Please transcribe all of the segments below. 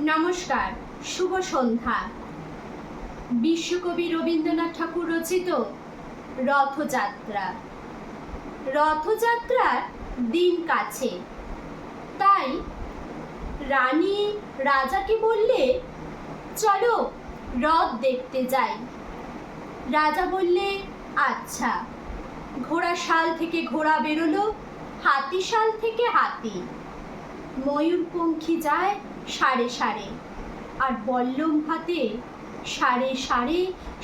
নমস্কার, শুভ সন্ধ্যা। বিশ্বকবি রবীন্দ্রনাথ ঠাকুর রচিত রথযাত্রা। রথযাত্রার দিন কাছে, তাই রানী রাজাকে বললে, চলো রথ দেখতে যাই। রাজা বললে, আচ্ছা। ঘোড়া শাল থেকে ঘোড়া বেরোলো, হাতি শাল থেকে হাতি। ময়ূরপঙ্খী যায় সারে সারে, আর বল্লম হাতে সারে সারে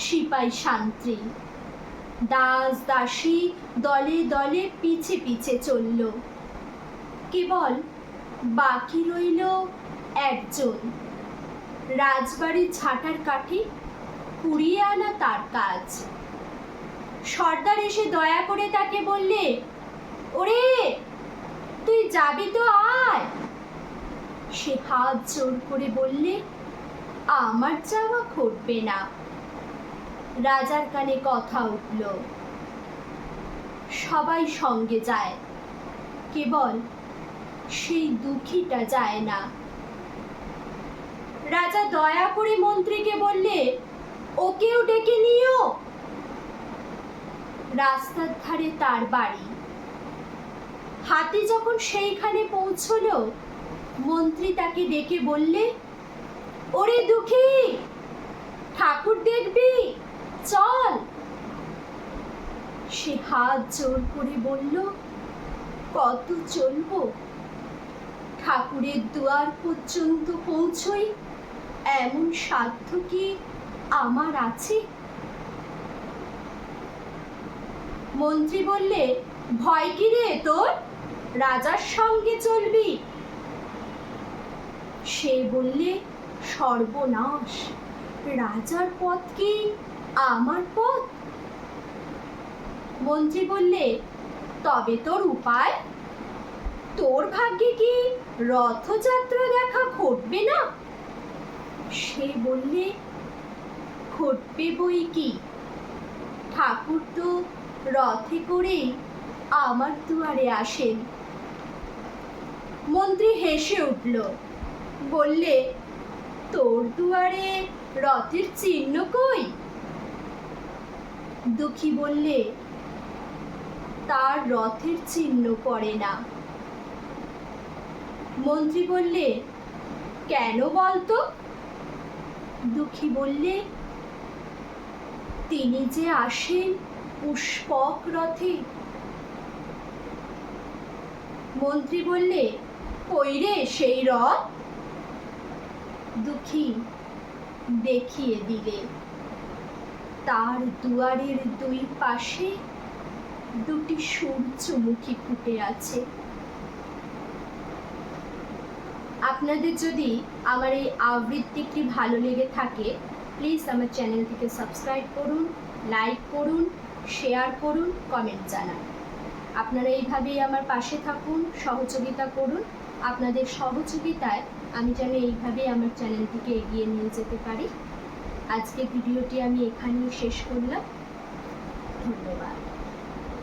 সিপাই শান্তি। দাস দাসী দলে দলে পিছে পিছে চলল। কেবল বাকি রইল একজন, রাজবাড়ির ঝাঁটার কাঠি কুড়িয়ে আনা তার কাজ। সর্দার এসে দয়া করে তাকে বললে, ওরে তুই যাবি তো আয়। সে হাত জোর করে বললে, আমার যাওয়া ঘটবে না। রাজার কানে কথা উঠল, সবাই সঙ্গে যায়, কেবল সেই দুঃখীটা যায় না। রাজা দয়া করে মন্ত্রীকে বললে, ওকেও ডেকে নিও। রাস্তার ধারে তার বাড়ি। হাতি যখন সেইখানে পৌঁছলো, মন্ত্রী তাকে ডেকে বললে, ওরে দুঃখী, ঠাকুর দেখবি, চল। সে হাত জোর করে বলল, কত চলবো? ঠাকুরের দুয়ার পর্যন্ত পৌঁছই এমন সাধ্য কি আমার আছে? মন্ত্রী বললে, ভয় কি রে তোর? রাজার সঙ্গে চলবি। সে বললে, সর্বনাশ, রাজার পথ কি আমার পথ? মন্ত্রী বললে, তবে তোর উপায়? তোর ভাগ্যে কি রথযাত্রা দেখা ঘটবে না? সে বললে, ঘটবে বই কি, ঠাকুর তো রথে করে আমার দুয়ারে আসেন। মন্ত্রী হেসে উঠল, বললে, তোর দুয়ারে রথের চিহ্ন কই? দুঃখী বললে, তার রথের চিহ্ন পড়ে না। মন্ত্রী বললে, কেন বলতো? দুঃখী বললে, তিনি যে আসেন পুষ্পক রথে। মন্ত্রী বললে, কই রে সেই রথ? দুঃখী দেখিয়ে দিলে, তার দুয়ারের দুই পাশে দুটি সূর্যমুখী ফুটে আছে। আপনাদের যদি আমার এই আবৃত্তিটি ভালো লেগে থাকে, প্লিজ আমার চ্যানেলটিকে সাবস্ক্রাইব করুন, লাইক করুন, শেয়ার করুন, কমেন্ট জানান। আপনারা এইভাবেই আমার পাশে থাকুন, সহযোগিতা করুন। আপনাদের সহযোগিতায় আমি যেন এইভাবেই আমার চ্যানেলটিকে এগিয়ে নিয়ে যেতে পারি। আজকের ভিডিওটি আমি এখানেই শেষ করলাম। ধন্যবাদ।